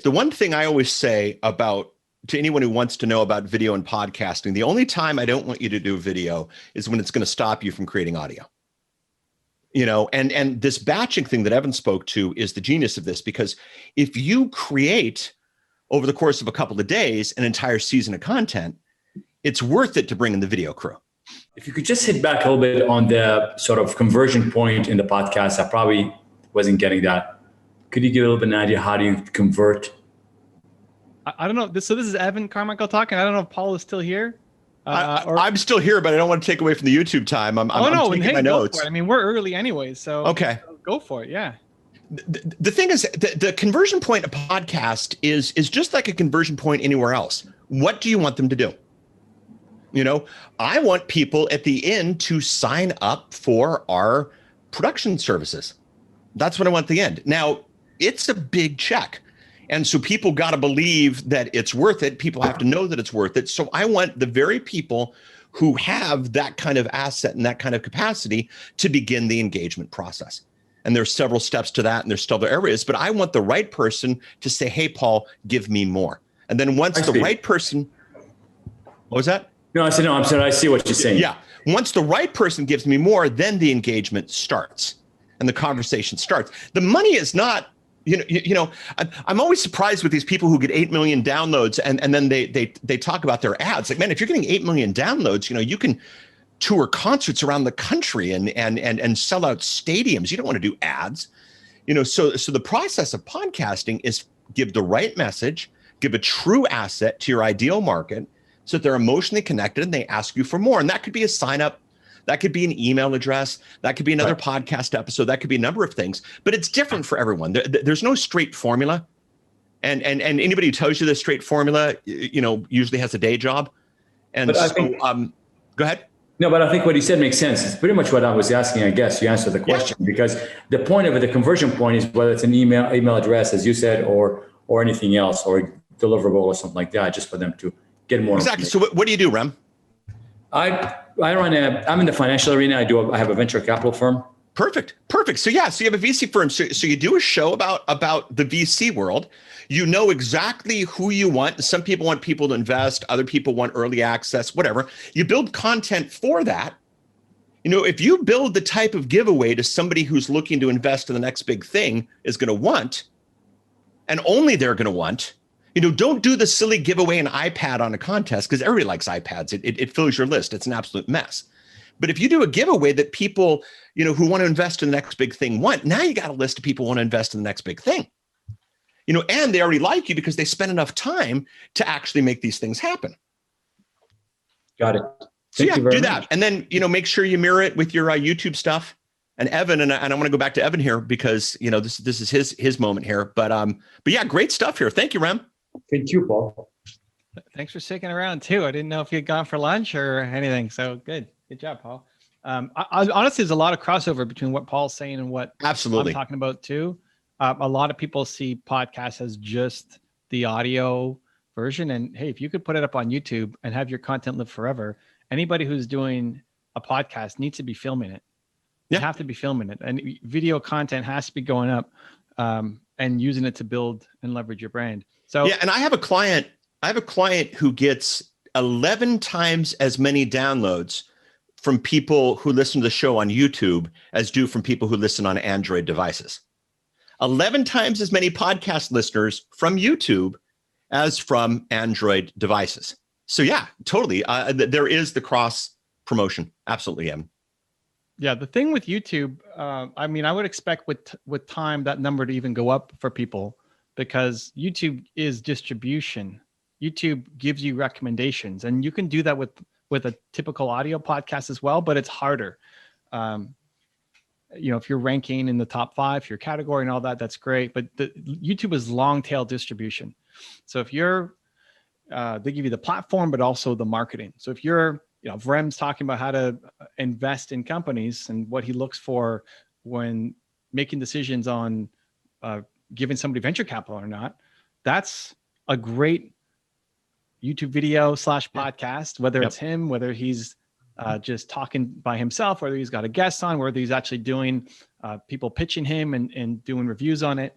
the one thing I always say to anyone who wants to know about video and podcasting, the only time I don't want you to do video is when it's going to stop you from creating audio. And this batching thing that Evan spoke to is the genius of this, because if you create over the course of a couple of days an entire season of content, it's worth it to bring in the video crew. If you could just hit back a little bit on the sort of conversion point in the podcast, I probably wasn't getting that. Could you give a little bit of an idea, how do you convert? I don't know. So this is Evan Carmichael talking. I don't know if Paul is still here. I'm still here, but I don't want to take away from the YouTube time. I'm taking my notes. I mean, we're early anyways, so okay, go for it. Yeah. The thing is, the conversion point of podcast is just like a conversion point anywhere else. What do you want them to do? I want people at the end to sign up for our production services. That's what I want at the end. Now, it's a big check. And so people got to believe that it's worth it. People have to know that it's worth it. So I want the very people who have that kind of asset and that kind of capacity to begin the engagement process. And there's several steps to that, and there's still other areas, but I want the right person to say, hey, Paul, give me more. And then once the right person, what was that? No, I said, no, I'm sorry. I see what you're saying. Yeah. Once the right person gives me more, then the engagement starts and the conversation starts. The money is not, I'm always surprised with these people who get 8 million downloads and then they talk about their ads. Like, man, if you're getting 8 million downloads, you can tour concerts around the country and sell out stadiums. You don't want to do ads, so the process of podcasting is give the right message, give a true asset to your ideal market so that they're emotionally connected and they ask you for more. And that could be a sign up. That could be an email address. That could be another podcast episode. That could be a number of things, but it's different for everyone. There's no straight formula. And anybody who tells you the straight formula, usually has a day job. And but go ahead. No, but I think what you said makes sense. It's pretty much what I was asking. I guess you answered the question, because the point of it, the conversion point, is whether it's an email address, as you said, or anything else, or deliverable or something like that, just for them to get more. Exactly. So what do you do, Rem? I'm in the financial arena. I have a venture capital firm. Perfect. So yeah, so you have a VC firm. So you do a show about the VC world. You know exactly who you want. Some people want people to invest. Other people want early access, whatever. You build content for that. If you build the type of giveaway to somebody who's looking to invest in the next big thing is going to want, and only they're going to want, don't do the silly giveaway an iPad on a contest, because everybody likes iPads. It fills your list. It's an absolute mess. But if you do a giveaway that people, who want to invest in the next big thing want, now you got a list of people who want to invest in the next big thing. And they already like you because they spend enough time to actually make these things happen. Got it. So yeah, do that. And then, make sure you mirror it with your YouTube stuff. And Evan, and I want to go back to Evan here because, this is his moment here. But yeah, great stuff here. Thank you, Rem. Thank you, Paul. Thanks for sticking around too. I didn't know if you'd gone for lunch or anything. So good job, Paul. Honestly, there's a lot of crossover between what Paul's saying and what absolutely I'm talking about too. A lot of people see podcasts as just the audio version. And hey, if you could put it up on YouTube and have your content live forever, anybody who's doing a podcast needs to be filming it. You have to be filming it, and video content has to be going up and using it to build and leverage your brand. So yeah, and I have a client who gets 11 times as many downloads from people who listen to the show on YouTube as do from people who listen on Android devices. 11 times as many podcast listeners from YouTube as from Android devices. So yeah, totally. There is the cross promotion. Absolutely, Evan. Yeah, the thing with YouTube, I would expect with time that number to even go up for people, because YouTube is distribution. YouTube gives you recommendations, and you can do that with a typical audio podcast as well, but it's harder. If you're ranking in the top 5 for your category and all that, that's great. But YouTube is long tail distribution. So if you're, they give you the platform, but also the marketing. So if you're, if Rem's talking about how to invest in companies and what he looks for when making decisions on giving somebody venture capital or not, that's a great YouTube video / podcast, whether it's him, whether he's just talking by himself, whether he's got a guest on, whether he's actually doing people pitching him and doing reviews on it.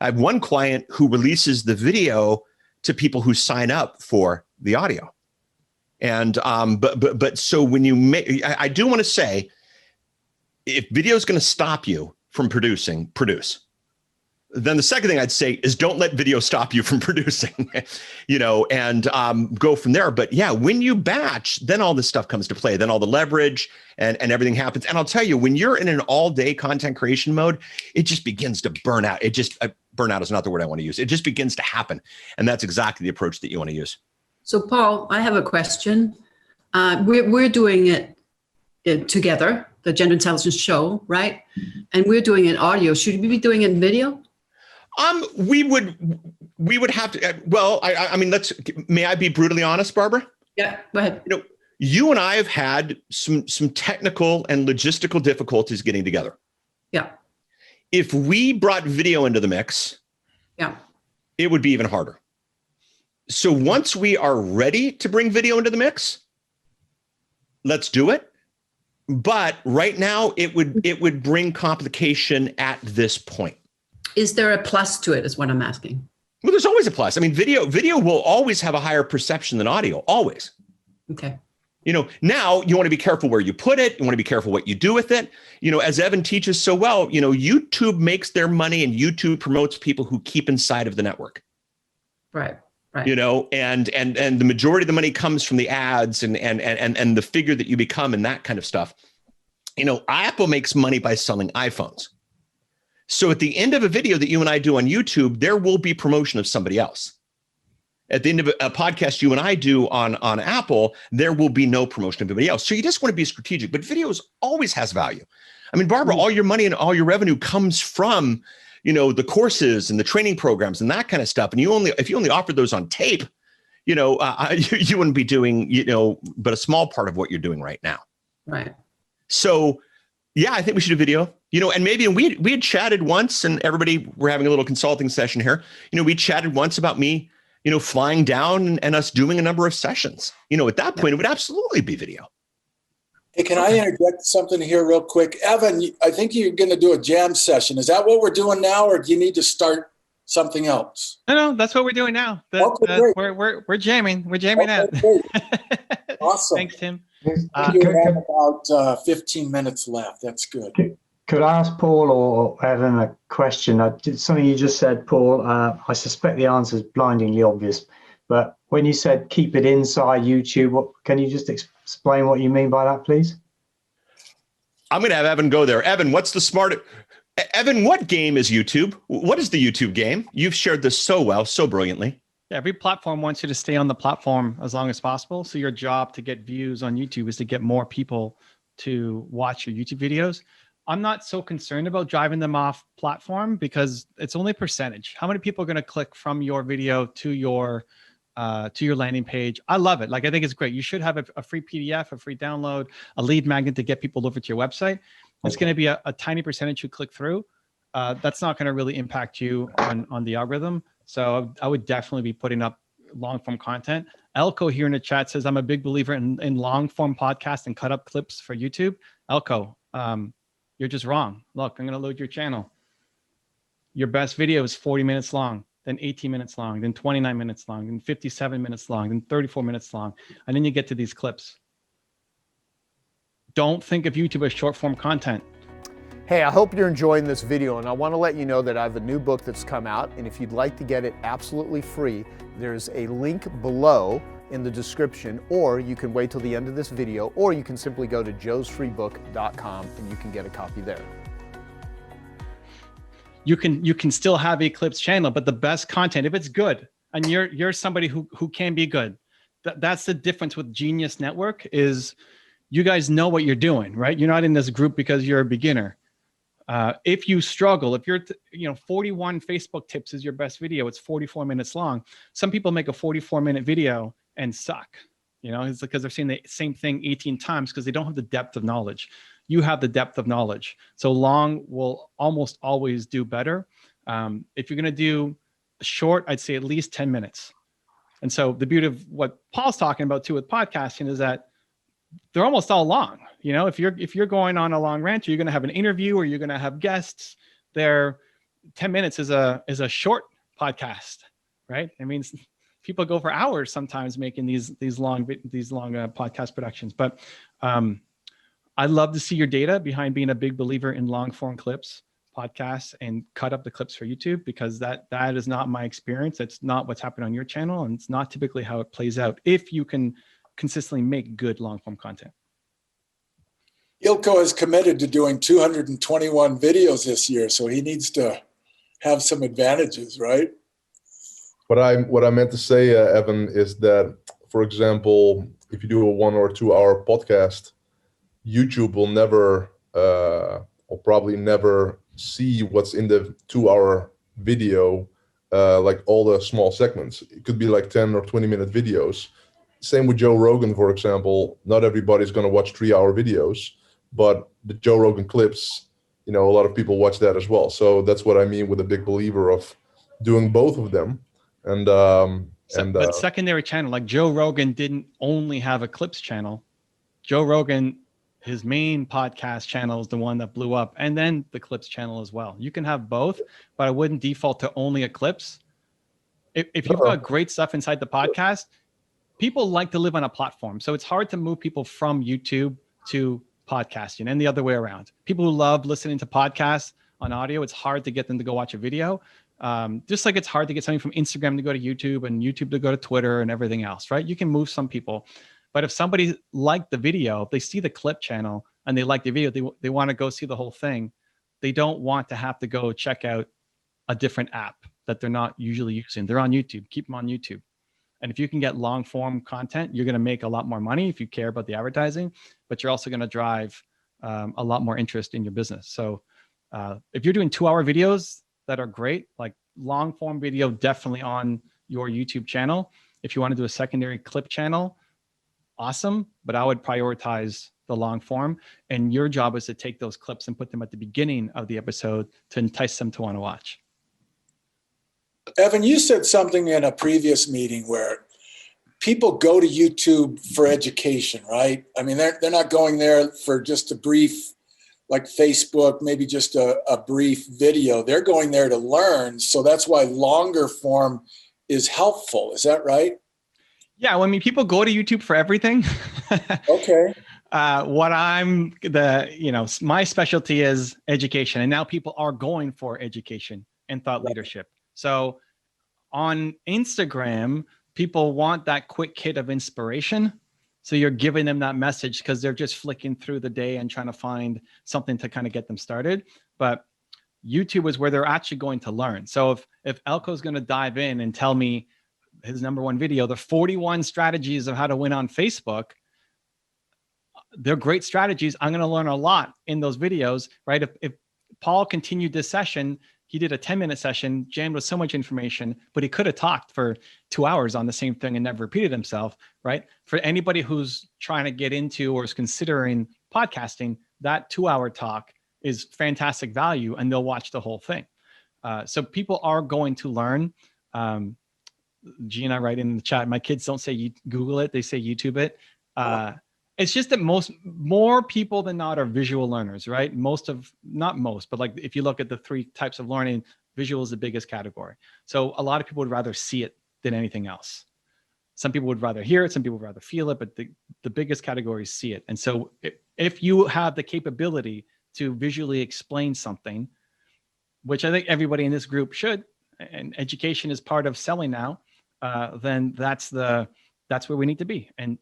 I have one client who releases the video to people who sign up for the audio. And but so when you make, I do want to say, if video is going to stop you from producing, produce. Then the second thing I'd say is don't let video stop you from producing, and go from there. But yeah, when you batch, then all this stuff comes to play. Then all the leverage and everything happens. And I'll tell you, when you're in an all-day content creation mode, it just begins to burn out. Burnout is not the word I want to use. It just begins to happen. And that's exactly the approach that you want to use. So Paul, I have a question. We're doing it together, the Gender Intelligence Show, right? And we're doing it audio. Should we be doing it in video? We would have to. Well, I mean, may I be brutally honest, Barbara? Yeah, go ahead. You and I have had some technical and logistical difficulties getting together. Yeah. If we brought video into the mix, yeah, it would be even harder. So once we are ready to bring video into the mix, let's do it. But right now, it would bring complication at this point. Is there a plus to it, is what I'm asking. Well, there's always a plus. I mean, video will always have a higher perception than audio, always. Okay. Now you want to be careful where you put it. You want to be careful what you do with it. As Evan teaches so well, YouTube makes their money and YouTube promotes people who keep inside of the network. Right. Right. And the majority of the money comes from the ads and the figure that you become and that kind of stuff. Apple makes money by selling iPhones. So at the end of a video that you and I do on YouTube, there will be promotion of somebody else. At the end of a podcast you and I do on Apple, there will be no promotion of anybody else. So you just want to be strategic, but videos always has value. I mean, Barbara, all your money and all your revenue comes from, the courses and the training programs and that kind of stuff. And if you only offered those on tape, you wouldn't be doing, but a small part of what you're doing right now. Right. So yeah, I think we should do video, and maybe we had chatted once, and everybody, we're having a little consulting session here. We chatted once about me, flying down and us doing a number of sessions. At that point, it would absolutely be video. Hey, can I interject something here real quick? Evan, I think you're going to do a jam session. Is that what we're doing now, or do you need to start something else? No, that's what we're doing now. We're jamming. We're jamming out. Awesome. Thanks, Tim. You have about 15 minutes left. That's good. Could I ask Paul or Evan a question? Something you just said, Paul, I suspect the answer is blindingly obvious, but when you said keep it inside YouTube, can you just explain what you mean by that, please? I'm going to have Evan go there. Evan, Evan, what game is YouTube? What is the YouTube game? You've shared this so well, so brilliantly. Every platform wants you to stay on the platform as long as possible. So your job to get views on YouTube is to get more people to watch your YouTube videos. I'm not so concerned about driving them off platform because it's only a percentage. How many people are going to click from your video to your landing page? I love it. I think it's great. You should have a free PDF, a free download, a lead magnet to get people over to your website. It's going to be a tiny percentage who click through. That's not going to really impact you on the algorithm. So I would definitely be putting up long form content. Elko here in the chat says, I'm a big believer in long form podcasts and cut up clips for YouTube. Elko, you're just wrong. Look, I'm going to load your channel. Your best video is 40 minutes long, then 18 minutes long, then 29 minutes long, then 57 minutes long, then 34 minutes long. And then you get to these clips. Don't think of YouTube as short form content. Hey, I hope you're enjoying this video, and I want to let you know that I have a new book that's come out, and if you'd like to get it absolutely free, there's a link below in the description, or you can wait till the end of this video, or you can simply go to joesfreebook.com and you can get a copy there. You can still have a Clips channel, but the best content, if it's good, and you're somebody who can be good, that's the difference with Genius Network is you guys know what you're doing, right? You're not in this group because you're a beginner. If you struggle, if you're, 41 Facebook tips is your best video, it's 44 minutes long. Some people make a 44-minute video and suck, it's because they're saying the same thing 18 times because they don't have the depth of knowledge. You have the depth of knowledge. So long will almost always do better. If you're going to do short, I'd say at least 10 minutes. And so the beauty of what Paul's talking about too with podcasting is that they're almost all long. If you're going on a long rant, you're going to have an interview or you're going to have guests. They're 10 minutes is a short podcast, right? It means people go for hours sometimes making these long podcast productions. But I love to see your data behind being a big believer in long form clips, podcasts, and cut up the clips for YouTube, because that is not my experience. It's not what's happening on your channel, and it's not typically how it plays out if you can consistently make good long form content. Ilko is committed to doing 221 videos this year, so he needs to have some advantages, right? What I meant to say, Evan, is that, for example, if you do a 1 or 2 hour podcast, YouTube will never, or probably never, see what's in the 2 hour video, like all the small segments. It could be like 10 or 20-minute videos. Same with Joe Rogan, for example. Not everybody's going to watch 3 hour videos, but the Joe Rogan clips, a lot of people watch that as well. So that's what I mean with a big believer of doing both of them. But secondary channel, like Joe Rogan didn't only have a clips channel. Joe Rogan, his main podcast channel is the one that blew up, and then the clips channel as well. You can have both, but I wouldn't default to only a clips. If you've got great stuff inside the podcast, people like to live on a platform. So it's hard to move people from YouTube to podcasting and the other way around. People who love listening to podcasts on audio, it's hard to get them to go watch a video. Just like it's hard to get something from Instagram to go to YouTube and YouTube to go to Twitter and everything else, right? You can move some people. But if somebody liked the video, if they see the clip channel and they like the video, they want to go see the whole thing. They don't want to have to go check out a different app that they're not usually using. They're on YouTube. Keep them on YouTube. And if you can get long form content, you're going to make a lot more money if you care about the advertising, but you're also going to drive a lot more interest in your business. So if you're doing 2 hour videos that are great, like long form video, definitely on your YouTube channel. If you want to do a secondary clip channel, awesome, but I would prioritize the long form. And your job is to take those clips and put them at the beginning of the episode to entice them to want to watch. Evan, you said something in a previous meeting where people go to YouTube for education, right? I mean, they're not going there for just a brief, like Facebook, maybe just a brief video. They're going there to learn. So that's why longer form is helpful. Is that right? Yeah, well, I mean, people go to YouTube for everything. Okay. My specialty is education, and now people are going for education and thought leadership. So on Instagram, people want that quick hit of inspiration. So you're giving them that message because they're just flicking through the day and trying to find something to kind of get them started. But YouTube is where they're actually going to learn. So if Elko's going to dive in and tell me his #1 video, the 41 strategies of how to win on Facebook, they're great strategies. I'm going to learn a lot in those videos, right? If Paul continued this session, he did a 10-minute session, jammed with so much information, but he could have talked for 2 hours on the same thing and never repeated himself, right? For anybody who's trying to get into or is considering podcasting, that 2-hour talk is fantastic value, and they'll watch the whole thing. So people are going to learn. Gina, write in the chat, my kids don't say Google it, they say YouTube it. It's just that more people than not are visual learners, right? Not most, but like if you look at the 3 types of learning, visual is the biggest category. So a lot of people would rather see it than anything else. Some people would rather hear it, some people would rather feel it, but the biggest category is see it. And so if you have the capability to visually explain something, which I think everybody in this group should, and education is part of selling now, then that's where we need to be. And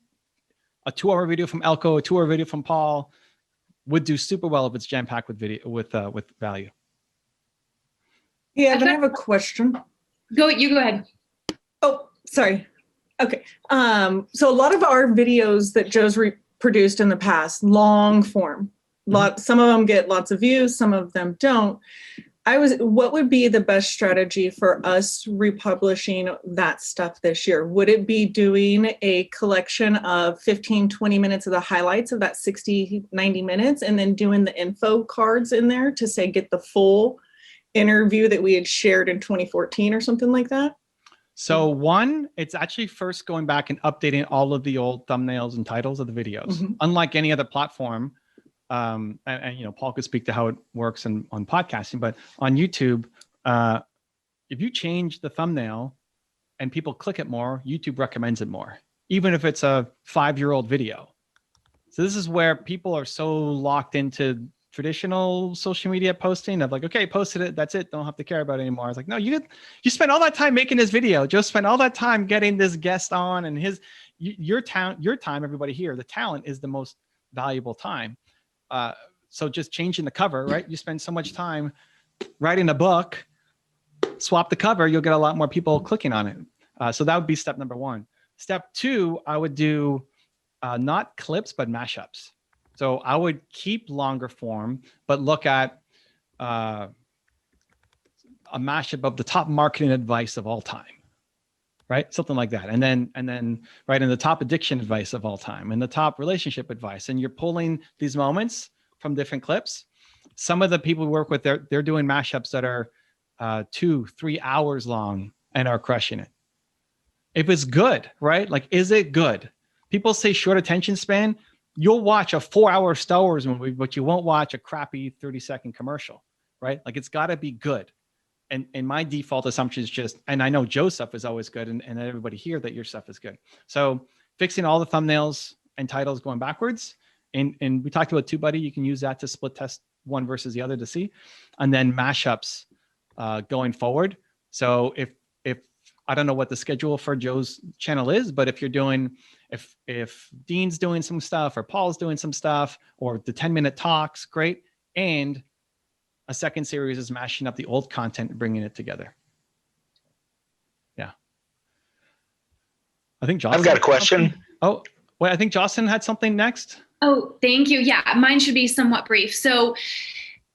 a 2-hour video from Elko, a 2-hour video from Paul would do super well if it's jam-packed with video, with value. Yeah, I have a question. Go ahead. Oh, sorry. Okay. So a lot of our videos that Joe's produced in the past, long form, some of them get lots of views, some of them don't. What would be the best strategy for us republishing that stuff this year? Would it be doing a collection of 15, 20 minutes of the highlights of that 60, 90 minutes and then doing the info cards in there to say, get the full interview that we had shared in 2014 or something like that? So one, it's actually first going back and updating all of the old thumbnails and titles of the videos. Unlike any other platform, and Paul could speak to how it works on podcasting, but on YouTube, if you change the thumbnail and people click it more, YouTube recommends it more, even if it's a 5-year-old video. So this is where people are so locked into traditional social media posting of like, okay, posted it, that's it, don't have to care about it anymore. It's like, no, you spent all that time making this video, just spent all that time getting this guest on, and your time, everybody here, the talent is the most valuable time. So just changing the cover, right? You spend so much time writing a book, swap the cover, you'll get a lot more people clicking on it. So that would be step number 1. Step 2, I would do not clips, but mashups. So I would keep longer form, but look at a mashup of the top marketing advice of all time, right? Something like that. And then right in the top addiction advice of all time and the top relationship advice. And you're pulling these moments from different clips. Some of the people we work with, they're doing mashups that are 2-3 hours long and are crushing it. If it's good, right? Like, is it good? People say short attention span. You'll watch a 4-hour Star Wars movie, but you won't watch a crappy 30-second commercial, right? Like, it's got to be good. And my default assumption is just, and I know Joe's stuff is always good, and everybody here that your stuff is good. So fixing all the thumbnails and titles going backwards. And we talked about TubeBuddy. You can use that to split test one versus the other to see. And then mashups going forward. So if I don't know what the schedule for Joe's channel is, but if you're doing, if Dean's doing some stuff or Paul's doing some stuff or the 10-minute talks, great. And a second series is mashing up the old content and bringing it together. Yeah. I think Jocelyn. I've got a question. Oh, wait, I think Jocelyn had something next. Oh, thank you. Yeah, mine should be somewhat brief. So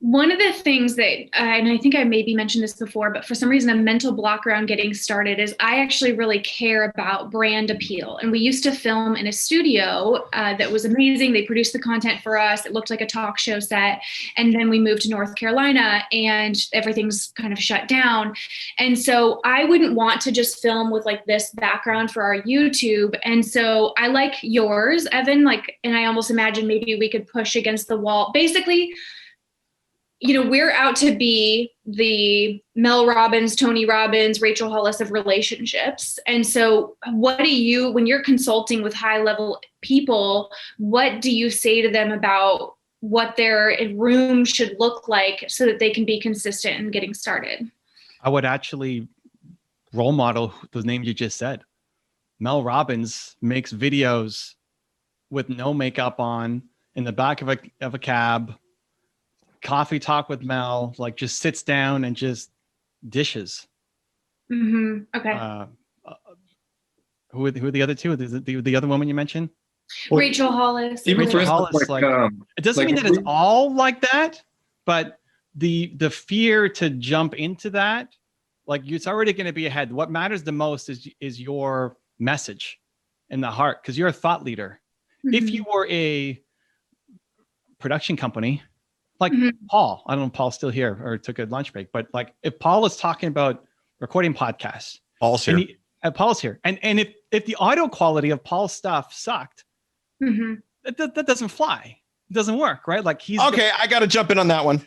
one of the things that, and I think I maybe mentioned this before, but for some reason a mental block around getting started is I actually really care about brand appeal. And we used to film in a studio that was amazing. They produced the content for us. It looked like a talk show set. And then we moved to North Carolina and everything's kind of shut down. And so I wouldn't want to just film with like this background for our YouTube. And so I like yours, Evan, and I almost imagine maybe we could push against the wall. Basically, you know, we're out to be the Mel Robbins, Tony Robbins, Rachel Hollis of relationships. And so what do you, when you're consulting with high level people, what do you say to them about what their room should look like so that they can be consistent in getting started? I would actually role model the names you just said. Mel Robbins makes videos with no makeup on in the back of a cab. Coffee talk with Mel, like just sits down and just dishes. Mm-hmm. Okay. Who are the other two? The other woman you mentioned? Rachel Hollis. Rachel Hollis. It doesn't mean that it's all like that, but the fear to jump into that, like it's already going to be ahead. What matters the most is your message in the heart, because you're a thought leader. Mm-hmm. If you were a production company, like Paul, I don't know if Paul's still here or took a lunch break, but like if Paul is talking about recording podcasts, Paul's here. Paul's here. And if the audio quality of Paul's stuff sucked, that doesn't fly. It doesn't work, right? Like he's okay. I got to jump in on that one.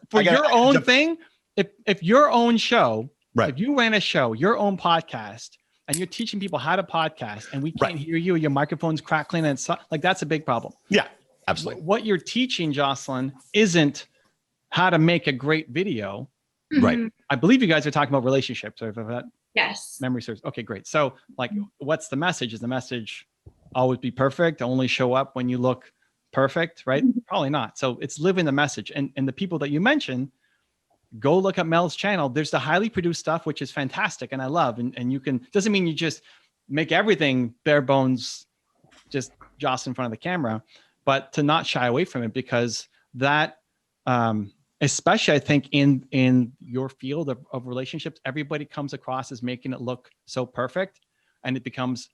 For your own thing, if your own show, right? If you ran a show, your own podcast, and you're teaching people how to podcast, and we can't hear you, your microphone's crackling, and like that's a big problem. Yeah. Absolutely. What you're teaching, Jocelyn, isn't how to make a great video. Right. I believe you guys are talking about relationships. Or if that yes. Memory serves. Okay, great. So like, what's the message? Is the message always be perfect? Only show up when you look perfect, right? Probably not. So it's living the message. And the people that you mentioned, go look at Mel's channel. There's the highly produced stuff, which is fantastic. And I love, and you can, doesn't mean you just make everything bare bones, just Jocelyn in front of the camera. But to not shy away from it, because that, especially I think in your field of relationships, everybody comes across as making it look so perfect, and it becomes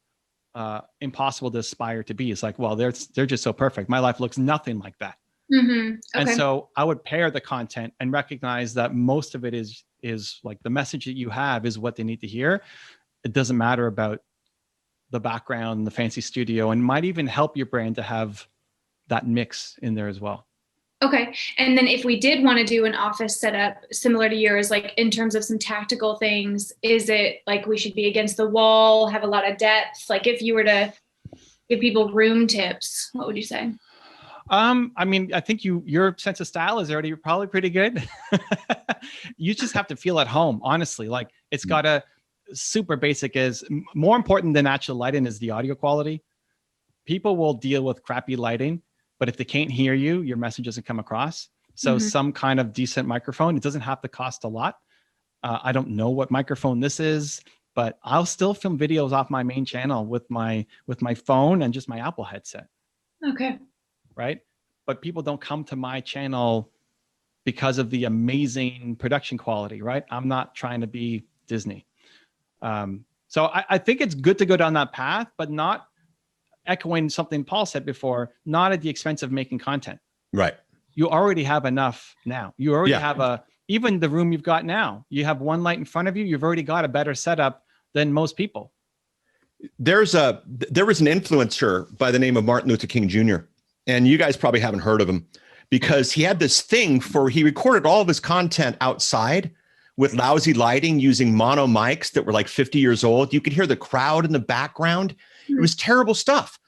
impossible to aspire to be. It's like, well, they're just so perfect. My life looks nothing like that. Okay. And so I would pair the content and recognize that most of it is like the message that you have is what they need to hear. It doesn't matter about the background and the fancy studio, and might even help your brand to have that mix in there as well. Okay. And then if we did want to do an office setup similar to yours, like in terms of some tactical things, is it like we should be against the wall, have a lot of depth? Like if you were to give people room tips, what would you say? I mean, I think your sense of style is already probably pretty good. You just have to feel at home, honestly. Like it's got a super basic is more important than actual lighting is the audio quality. People will deal with crappy lighting, but if they can't hear you, your message doesn't come across. So some kind of decent microphone, it doesn't have to cost a lot. I don't know what microphone this is, but I'll still film videos off my main channel with my phone and just my Apple headset. Okay. Right? But people don't come to my channel because of the amazing production quality, right? I'm not trying to be Disney. So I think it's good to go down that path, but not echoing something Paul said before, not at the expense of making content. Right. You already have enough now. You already have even the room you've got now, you have one light in front of you. You've already got a better setup than most people. There was an influencer by the name of Martin Luther King Jr. And you guys probably haven't heard of him because he had this thing he recorded all of his content outside with lousy lighting using mono mics that were like 50 years old. You could hear the crowd in the background. It was terrible stuff.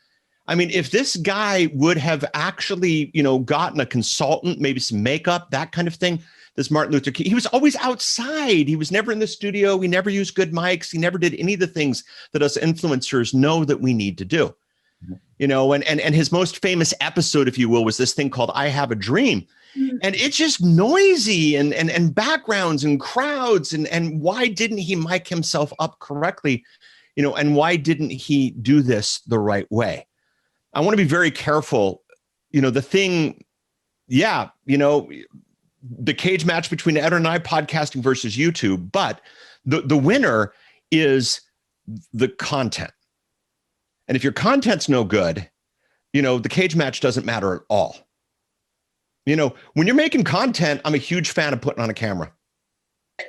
I mean, if this guy would have actually, gotten a consultant, maybe some makeup, that kind of thing, this Martin Luther King, he was always outside. He was never in the studio. He never used good mics. He never did any of the things that us influencers know that we need to do. And his most famous episode, if you will, was this thing called I Have a Dream. And it's just noisy and backgrounds and crowds. And why didn't he mic himself up correctly? And why didn't he do this the right way? I want to be very careful. The thing, the cage match between Ed and I, podcasting versus YouTube, but the winner is the content. And if your content's no good, the cage match doesn't matter at all. When you're making content, I'm a huge fan of putting on a camera.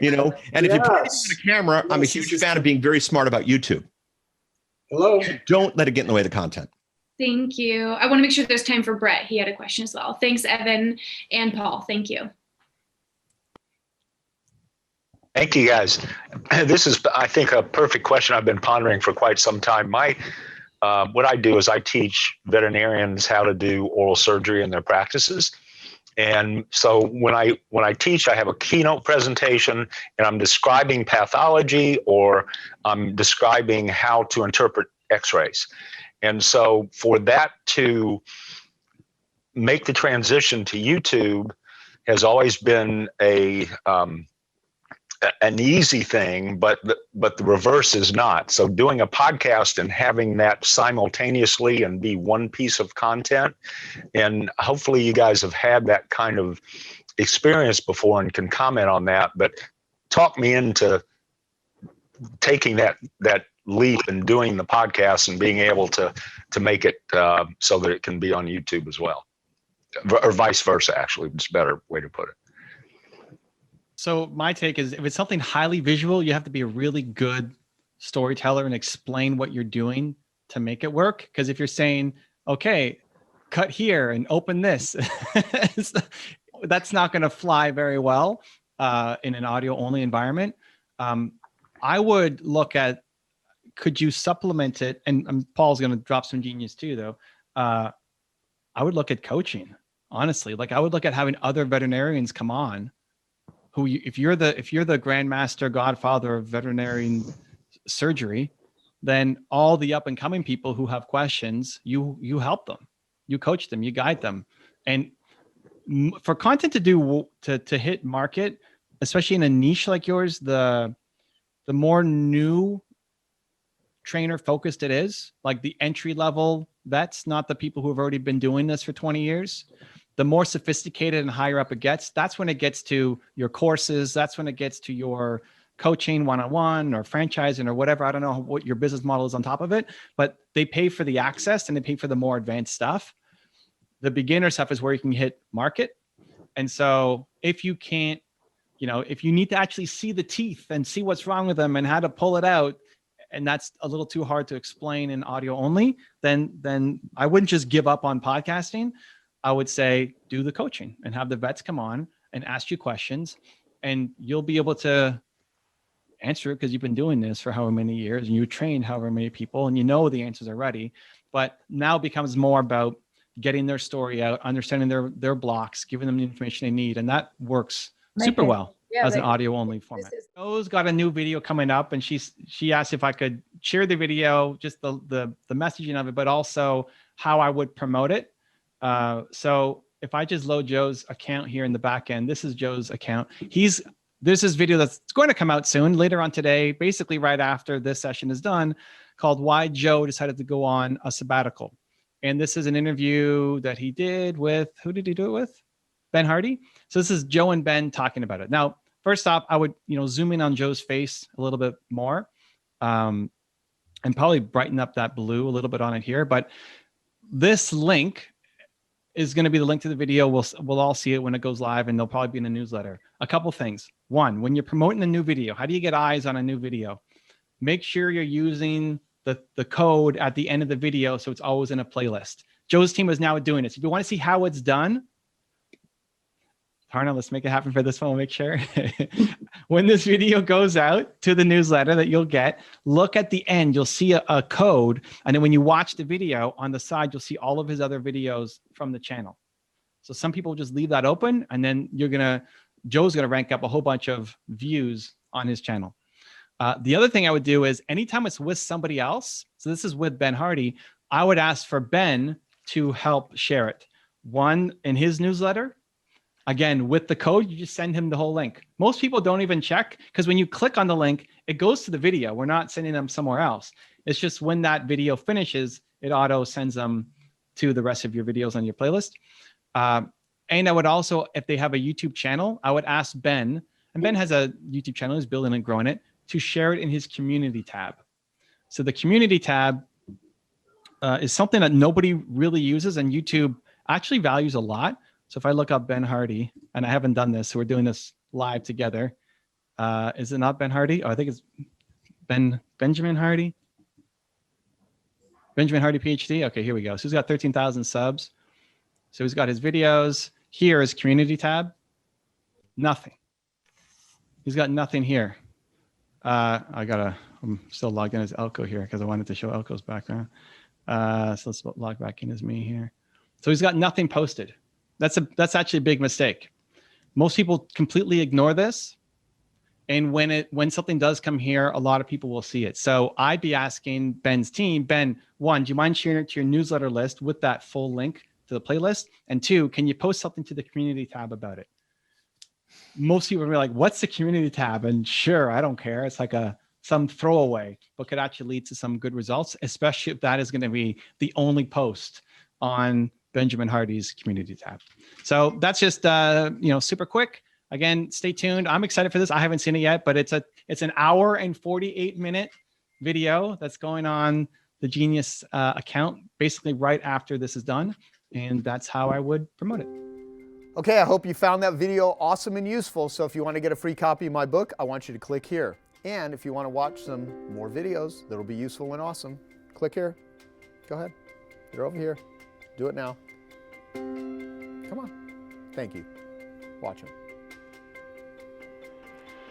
And if you put it on a camera, I'm a huge fan of being very smart about YouTube. Hello. Don't let it get in the way of the content. Thank you. I want to make sure there's time for Brett. He had a question as well. Thanks, Evan and Paul. Thank you. Thank you, guys. This is, I think, a perfect question I've been pondering for quite some time. What I do is I teach veterinarians how to do oral surgery in their practices. And so when I teach, I have a keynote presentation and I'm describing pathology or I'm describing how to interpret x-rays. And so for that to make the transition to YouTube has always been an easy thing, but the reverse is not. So doing a podcast and having that simultaneously and be one piece of content, and hopefully you guys have had that kind of experience before and can comment on that, but talk me into taking that leap and doing the podcast and being able to make it so that it can be on YouTube as well, or vice versa. Actually, it's a better way to put it. So my take is if it's something highly visual, you have to be a really good storyteller and explain what you're doing to make it work. Because if you're saying, okay, cut here and open this, that's not going to fly very well in an audio only environment. I would look at, could you supplement it? And Paul's going to drop some genius too, though. I would look at coaching, honestly. Like I would look at having other veterinarians come on who if you're the grandmaster godfather of veterinary surgery, then all the up and coming people who have questions, you help them, you coach them, you guide them. And for content to hit market, especially in a niche like yours, the more new trainer focused it is, like the entry level vets, not the people who have already been doing this for 20 years. The more sophisticated and higher up it gets, that's when it gets to your courses. That's when it gets to your coaching one-on-one or franchising or whatever. I don't know what your business model is on top of it, but they pay for the access and they pay for the more advanced stuff. The beginner stuff is where you can hit market. And so if you can't, if you need to actually see the teeth and see what's wrong with them and how to pull it out, and that's a little too hard to explain in audio only, then I wouldn't just give up on podcasting. I would say do the coaching and have the vets come on and ask you questions, and you'll be able to answer it because you've been doing this for however many years and you trained however many people and you know the answers already. But now it becomes more about getting their story out, understanding their blocks, giving them the information they need. And that works super well as an audio only format. Joe's got a new video coming up, and she asked if I could share the video, just the messaging of it, but also how I would promote it. So if I just load Joe's account here in the back end, this is Joe's account. There's this video that's going to come out soon, later on today, basically right after this session is done, called Why Joe Decided to Go on a Sabbatical. And this is an interview that he did with, who did he do it with? Ben Hardy. So this is Joe and Ben talking about it. Now, first off, I would, zoom in on Joe's face a little bit more, and probably brighten up that blue a little bit on it here. But this link is going to be the link to the video. We'll all see it when it goes live, and they'll probably be in the newsletter. A couple things. One, when you're promoting a new video, how do you get eyes on a new video? Make sure you're using the code at the end of the video so it's always in a playlist. Joe's team is now doing this. If you want to see how it's done, Harna, let's make it happen for this one. We'll make sure. When this video goes out to the newsletter that you'll get, look at the end. You'll see a code. And then when you watch the video on the side, you'll see all of his other videos from the channel. So some people just leave that open, and then Joe's going to rank up a whole bunch of views on his channel. The other thing I would do is anytime it's with somebody else, so this is with Ben Hardy, I would ask for Ben to help share it. One, in his newsletter. Again, with the code, you just send him the whole link. Most people don't even check, because when you click on the link, it goes to the video. We're not sending them somewhere else. It's just when that video finishes, it auto sends them to the rest of your videos on your playlist. And I would also, if they have a YouTube channel, I would ask Ben, and Ben has a YouTube channel, he's building and growing it, to share it in his community tab. So the community tab is something that nobody really uses, and YouTube actually values a lot. So if I look up Ben Hardy, and I haven't done this, so we're doing this live together. Is it not Ben Hardy? Oh, I think it's Benjamin Hardy. Benjamin Hardy, PhD. Okay, here we go. So he's got 13,000 subs. So he's got his videos. Here is community tab. Nothing. He's got nothing here. I'm still logged in as Elko here because I wanted to show Elko's background. So let's log back in as me here. So he's got nothing posted. That's actually a big mistake. Most people completely ignore this. And when something does come here, a lot of people will see it. So I'd be asking Ben's team, Ben, one, do you mind sharing it to your newsletter list with that full link to the playlist? And two, can you post something to the community tab about it? Most people will be like, what's the community tab? And sure, I don't care. It's like some throwaway, but could actually lead to some good results, especially if that is going to be the only post on Benjamin Hardy's community tab. So that's just super quick. Again, stay tuned. I'm excited for this. I haven't seen it yet, but it's an hour and 48-minute video that's going on the Genius account basically right after this is done. And that's how I would promote it. Okay, I hope you found that video awesome and useful. So if you want to get a free copy of my book, I want you to click here. And if you want to watch some more videos that'll be useful and awesome, click here. Go ahead. They're over here. Do it now. Come on. Thank you. Watch them.